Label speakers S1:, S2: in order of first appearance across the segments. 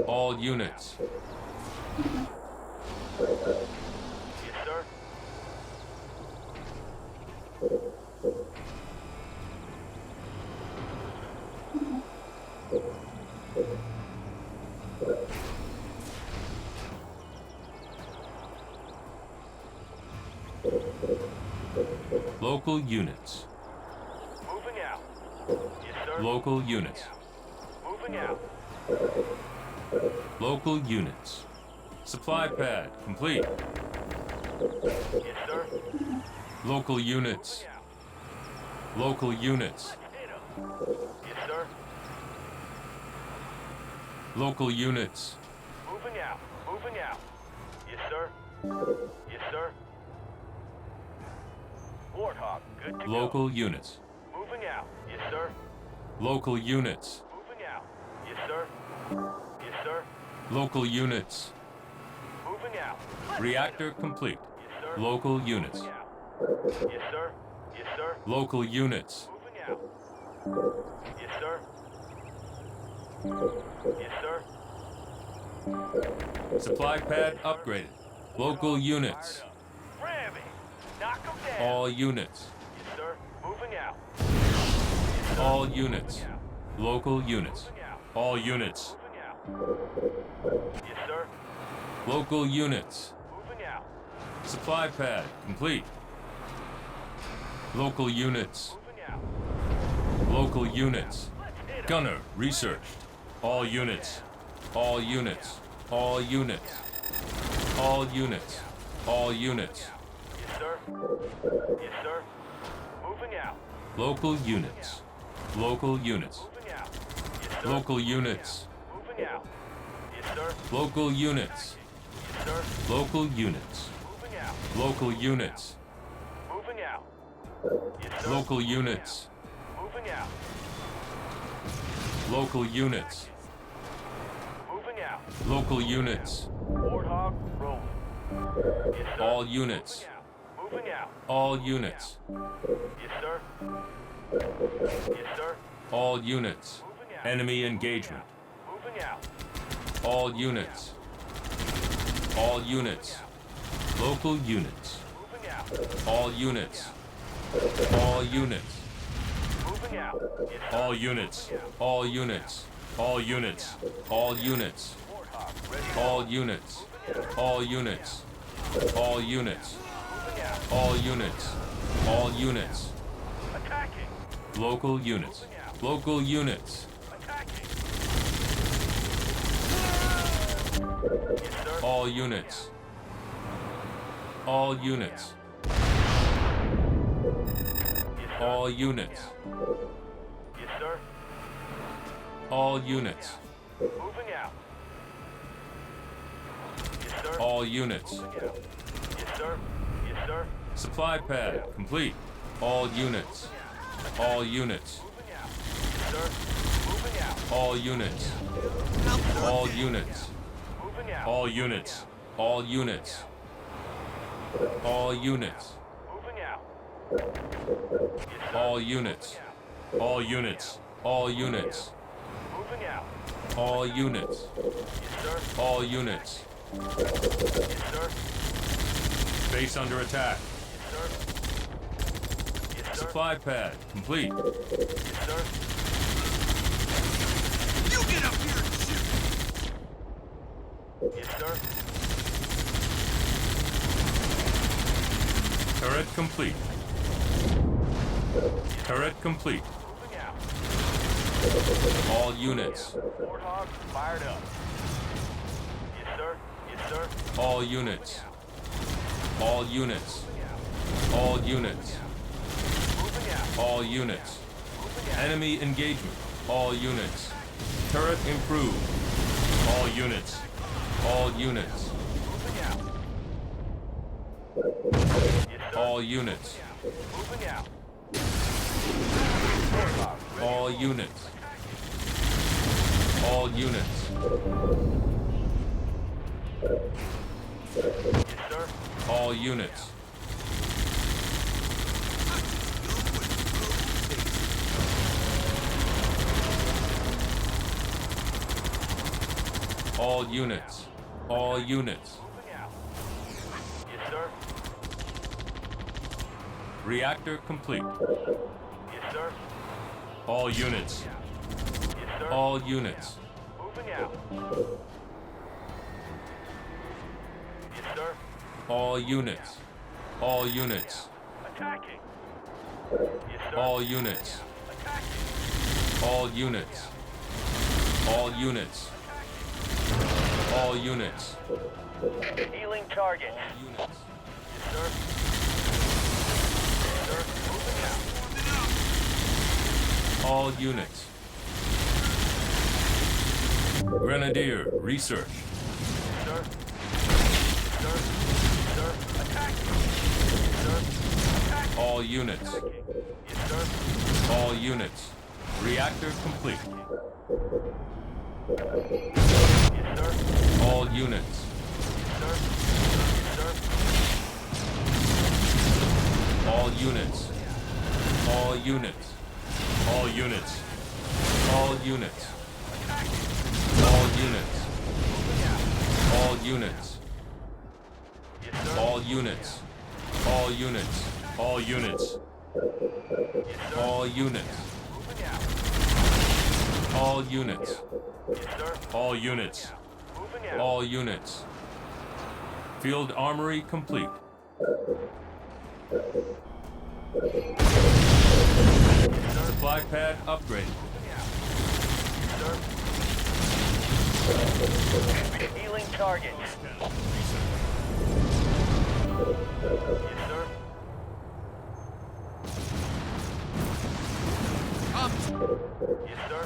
S1: All units.
S2: Yes, sir.
S1: Local units.
S2: Moving out. Yes, sir.
S1: Local units.
S2: Moving out.
S1: Local units. Supply pad complete.
S2: Yes, sir.
S1: Local units.
S2: Moving out.
S1: Local units.
S2: Hit 'em. Yes, sir.
S1: Local units.
S2: Moving out. Moving out. Yes, sir. Yes, sir. Warthog, good to go.
S1: Local units.
S2: Moving out. Yes, sir.
S1: Local units.
S2: Moving out. Yes, sir. Yes, sir.
S1: Local units.
S2: Moving out.
S1: Reactor complete.
S2: Yes, sir.
S1: Local units.
S2: Moving out. Yes, sir. Yes, sir.
S1: Local units.
S2: Moving out. Yes, sir. Yes, sir.
S1: Supply pad upgraded. Local units.
S2: Ram it. Knock 'em down.
S1: All units.
S2: Yes, sir. Moving out. Yes, sir.
S1: All units.
S2: Moving out.
S1: Local units.
S2: Moving out.
S1: All units.
S2: Moving out. Yes, sir.
S1: Local units.
S2: Moving out.
S1: Supply pad complete. Local units.
S2: Moving out.
S1: Local units.
S2: Let's hit 'em.
S1: Gunner researched. All units. All units. All units. All units. All units.
S2: Yes, sir. Yes, sir. Moving out.
S1: Local units. Local units.
S2: Moving out. Yes, sir.
S1: Local units.
S2: Moving out. Yes, sir.
S1: Local units.
S2: Yes, sir.
S1: Local units.
S2: Moving out.
S1: Local units.
S2: Moving out. Yes, sir.
S1: Local units.
S2: Moving out.
S1: Local units.
S2: Moving out.
S1: Local units.
S2: Warthog, rolling. Yes, sir.
S1: All units.
S2: Moving out. Moving out.
S1: All units.
S2: Yes, sir. Yes, sir.
S1: All units.
S2: Moving out.
S1: Enemy engagement.
S2: Moving out.
S1: All units. All units. Local units.
S2: Moving out.
S1: All units. All units.
S2: Moving out. Yes, sir.
S1: All units. All units. All units. All units.
S2: Warthog, ready.
S1: All units. All units. All units.
S2: Moving out.
S1: All units. All units.
S2: Attacking.
S1: Local units. Local units.
S2: Attacking. Yes, sir.
S1: All units. All units.
S2: Yes, sir.
S1: All units.
S2: Yes, sir.
S1: All units.
S2: Moving out. Yes, sir.
S1: All units.
S2: Moving out. Yes, sir. Yes, sir.
S1: Supply pad complete. All units. All units.
S2: Moving out. Yes, sir. Moving out.
S1: All units. All units.
S2: Moving out.
S1: All units. All units. All units.
S2: Moving out. Yes, sir.
S1: All units. All units. All units.
S2: Moving out.
S1: All units.
S2: Yes, sir.
S1: All units.
S2: Yes, sir.
S1: Base under attack.
S2: Yes, sir. Yes, sir.
S1: Supply pad complete.
S2: Yes, sir.
S3: You get up here and shoot!
S2: Yes, sir.
S1: Turret complete. Turret complete.
S2: Moving out.
S1: All units.
S2: Warthog fired up. Yes, sir. Yes, sir.
S1: All units. All units. All units.
S2: Moving out.
S1: All units. Enemy engagement. All units. Turret improved. All units. All units.
S2: Moving out. Yes, sir.
S1: All units.
S2: Moving out.
S1: All units. All units.
S2: Yes, sir.
S1: All units. All units. All units.
S2: Moving out. Yes, sir.
S1: Reactor complete.
S2: Yes, sir.
S1: All units.
S2: Yes, sir.
S1: All units.
S2: Moving out. Yes, sir.
S1: All units. All units.
S2: Attacking. Yes, sir.
S1: All units.
S2: Attacking.
S1: All units. All units. All units.
S2: Healing target.
S1: Units.
S2: Yes, sir. Yes, sir. Moving out.
S1: All units. Grenadier, research.
S2: Yes, sir. Yes, sir. Yes, sir. Attacking. Yes, sir. Attacking.
S1: All units.
S2: Yes, sir.
S1: All units. Reactor complete.
S2: Yes, sir.
S1: All units.
S2: Yes, sir. Yes, sir.
S1: All units. All units. All units. All units. All units.
S2: Moving out.
S1: All units.
S2: Yes, sir.
S1: All units. All units. All units.
S2: Yes, sir.
S1: All units.
S2: Moving out.
S1: All units.
S2: Yes, sir.
S1: All units.
S2: Moving out.
S1: All units. Field armory complete. Supply pad upgraded.
S2: Moving out. Yes, sir. Healing target. Yes, sir.
S3: Up.
S2: Yes, sir.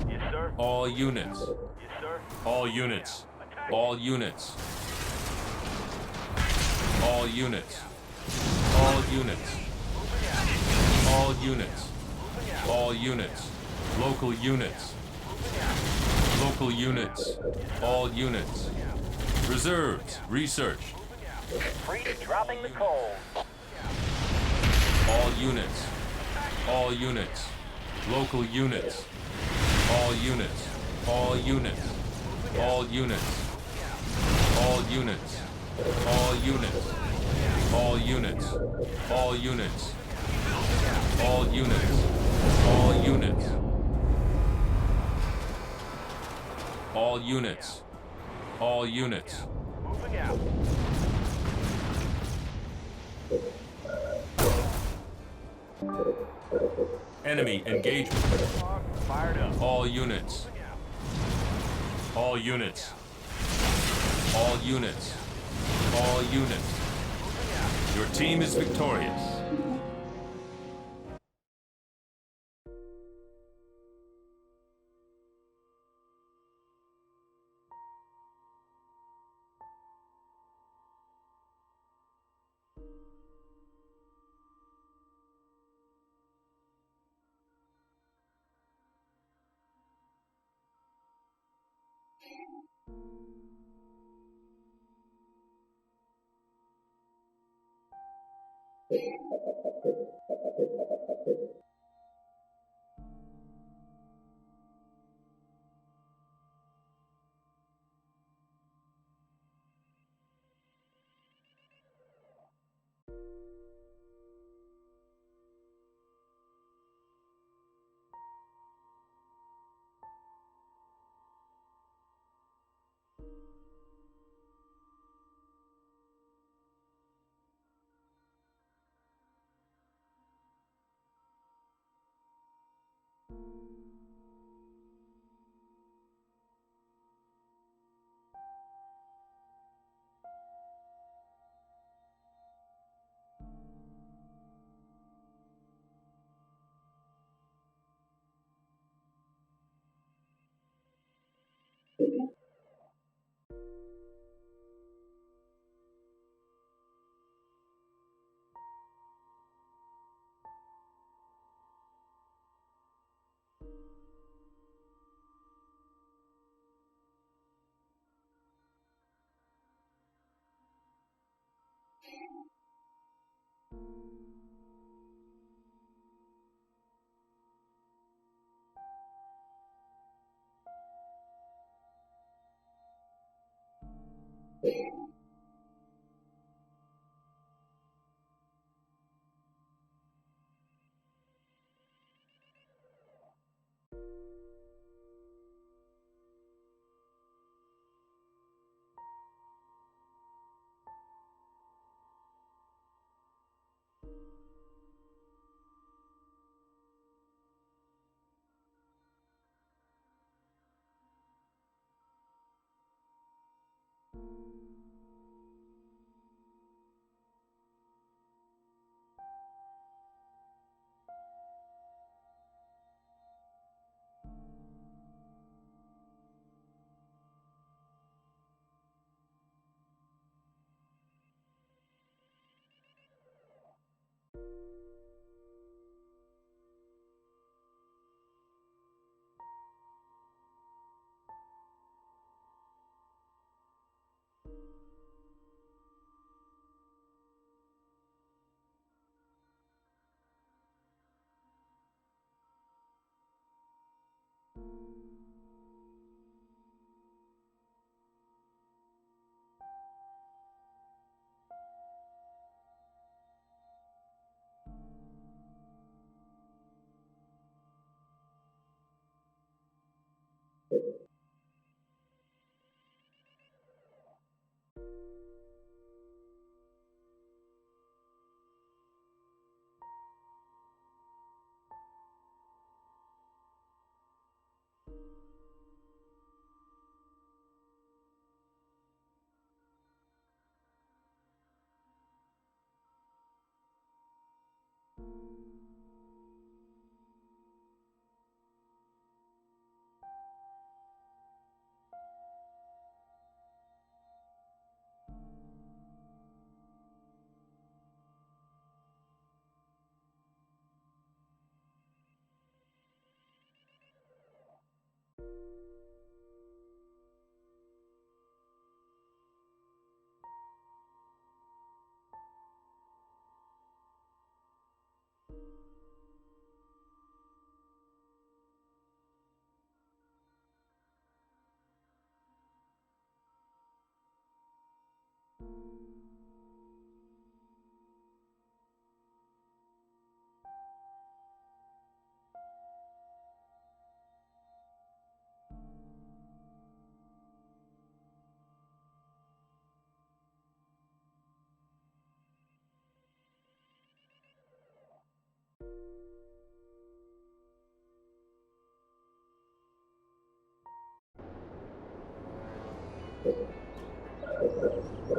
S2: Yes, sir.
S1: All units.
S2: Yes, sir.
S1: All units.
S2: Attack.
S1: All units. All units. All units.
S2: Moving out.
S1: All units.
S2: Moving out.
S1: All units. Local units.
S2: Moving out.
S1: Local units. All units. Reserves. Research.
S2: Moving out. Freeze dropping the coal.
S1: All units. All units. Local units. All units. All units. All units. All units. All units. All units. All units. All units. All units. All units. All units.
S2: Moving out.
S1: Enemy engagement.
S2: Fired up.
S1: All units.
S2: Moving out.
S1: All units. All units. All units.
S2: Moving out.
S1: Your team is victorious.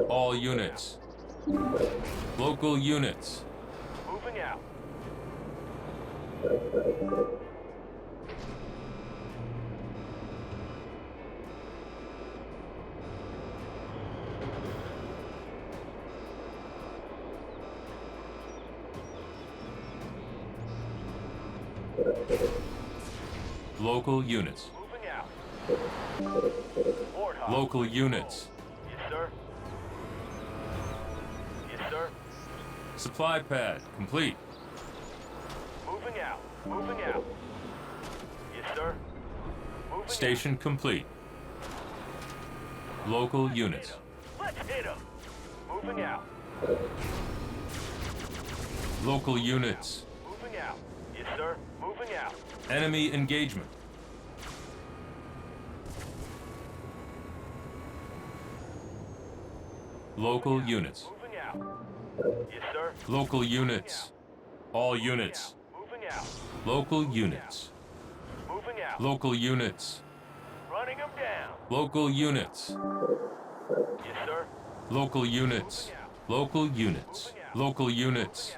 S1: All units. Local units.
S2: Moving out.
S1: Local units.
S2: Moving out. Warthog.
S1: Local units.
S2: Yes, sir. Yes, sir.
S1: Supply pad complete.
S2: Moving out. Moving out. Yes, sir. Moving
S1: Station complete. Local units.
S2: out. Let's hit him. Moving out.
S1: Local units.
S2: Moving out. Yes, sir. Moving out.
S1: Enemy engagement. Local units.
S2: Moving out. Yes, sir.
S1: Local units. All units.
S2: Moving out.
S1: Local units.
S2: Moving out.
S1: Local units.
S2: Running him down.
S1: Local units.
S2: Yes, sir.
S1: Local units. Local units. Local units.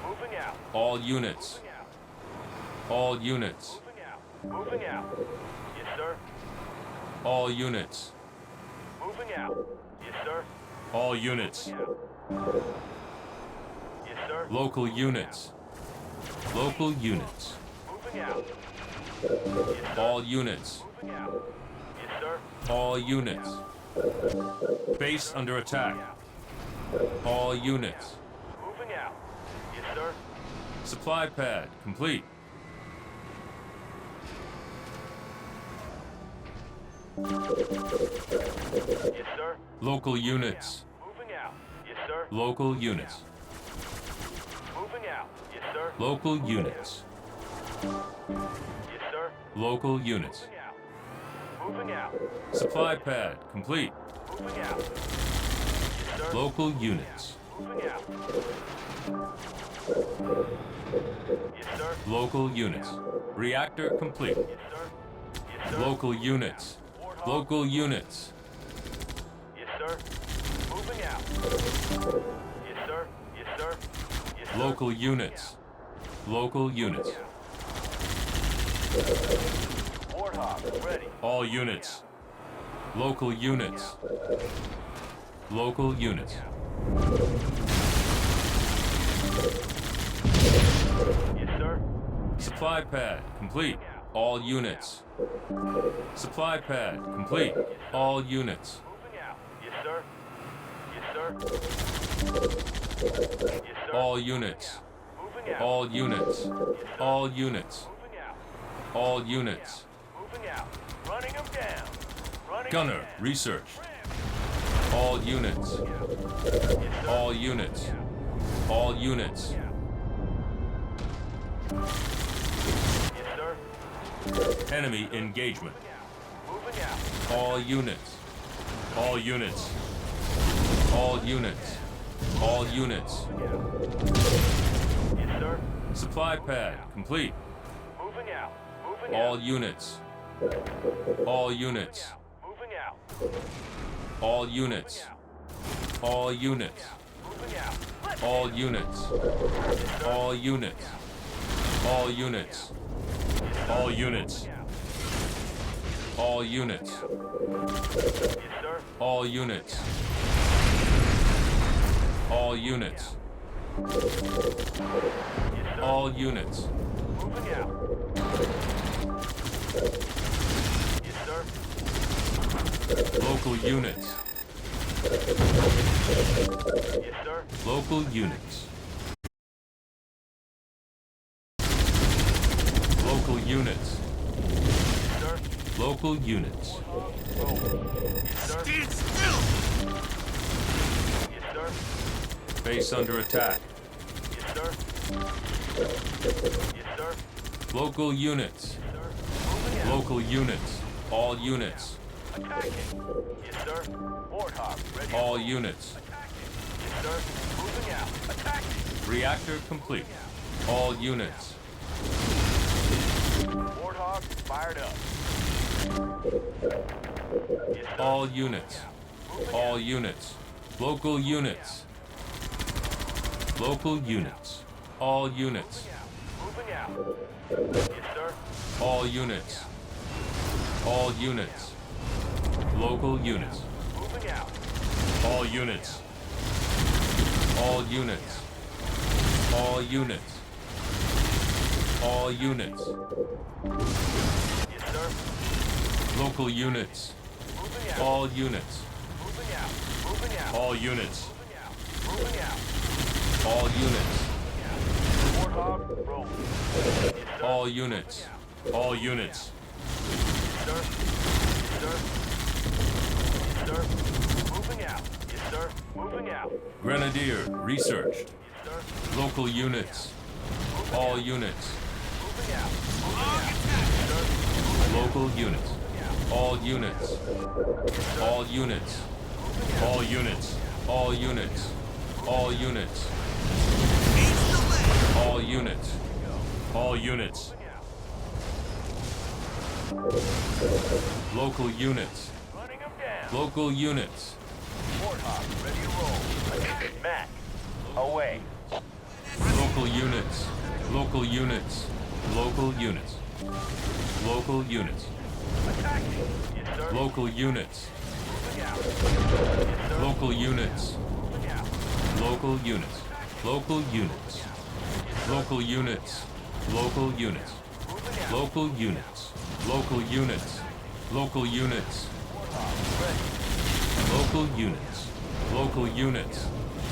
S2: Moving out.
S1: All units.
S2: Moving out.
S1: All units.
S2: Moving out. Moving out. Yes, sir.
S1: All units.
S2: Moving out. Yes, sir.
S1: All units.
S2: Yes, sir.
S1: Local units. Local units.
S2: Moving out. Yes, sir.
S1: All units.
S2: Moving out. Yes, sir.
S1: All units. Base under attack. All units.
S2: Moving out. Yes, sir.
S1: Supply pad complete.
S2: Yes, sir.
S1: Local units.
S2: Moving out. Yes, sir.
S1: Local units.
S2: Moving out. Yes, sir.
S1: Local units.
S2: Yes, sir.
S1: Local units.
S2: Moving out. Moving out.
S1: Supply pad complete.
S2: Moving out. Yes, sir.
S1: Local units.
S2: Moving out. Yes, sir.
S1: Local units. Reactor complete.
S2: Yes, sir. Yes, sir.
S1: Local units. Local units.
S2: Yes, sir. Moving out. Yes, sir. Yes, sir. Yes, sir.
S1: Local units. Local units.
S2: Warthog, ready.
S1: All units. Local units. Local units.
S2: Yes, sir.
S1: Supply pad complete. All units. Supply pad complete. All units.
S2: Moving out. Yes, sir. Yes, sir. Yes, sir.
S1: All units.
S2: Moving out.
S1: All units. All units.
S2: Moving out.
S1: All units.
S2: Moving out. Running them down. Running
S1: Gunner,
S2: them down.
S1: research. All units.
S2: Yes, sir.
S1: All units. All units.
S2: Yes, sir.
S1: Enemy engagement.
S2: Moving out.
S1: All units. All units. All units. All units.
S2: Yes, sir.
S1: Supply pad complete.
S2: Moving out. Moving
S1: All
S2: out.
S1: units. All units.
S2: Moving out.
S1: All units. All units.
S2: Moving out.
S1: All units. All units. All units. All units. All units.
S2: Yes, sir.
S1: All units. All units.
S2: Yes, sir.
S1: All units.
S2: Moving out. Yes, sir.
S1: Local units.
S2: Yes, sir.
S1: Local units. Local units.
S2: Yes, sir.
S1: Local units.
S2: Roll. Yes, sir.
S3: Stand still!
S2: Yes, sir.
S1: Base under attack.
S2: Yes, sir. Yes, sir.
S1: Local units.
S2: Sir. Moving out.
S1: Local units. All units.
S2: Attacking. Yes, sir. Warthog, ready.
S1: All units.
S2: Attacking. Yes, sir. Moving out. Attacking.
S1: Reactor complete. All units.
S2: Warthog, fired up. Yes, sir.
S1: All units. All units. Local units. Local units. All units.
S2: Moving out. Yes, sir.
S1: All units. All units. Local units.
S2: Moving out.
S1: All units. All units. All units. All units.
S2: Yes, sir.
S1: Local units.
S2: Moving out.
S1: All units.
S2: Moving out. Moving out.
S1: All units.
S2: Moving out. Moving out.
S1: All units.
S2: Warthog, roll. Yes, sir.
S1: All units. All units.
S2: Yes, sir. Yes, sir. Yes, sir. Moving out. Yes, sir. Moving out.
S1: Grenadier, research.
S2: Yes, sir.
S1: Local units. All units.
S2: Moving out.
S3: Long attack!
S1: Local units. All units. All units. All units. All units. All units.
S3: Engage the leg!
S1: All units. All units. Local units.
S2: Running them down.
S1: Local units.
S2: Warthog, ready to roll. Mac, away.
S1: Local units. Local units. Local units. Local units.
S2: Attacking. Yes, sir.
S1: Local units.
S2: Moving out. Yes, sir.
S1: Local units.
S2: Moving out.
S1: Local units. Local units. Local units. Local units.
S2: Moving out.
S1: Local units. Local units. Local units.
S2: Warthog, ready.
S1: Local units. Local units.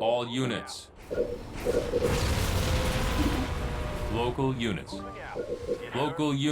S1: All units. Local units.
S2: Moving out. Yes, sir.
S1: Local units.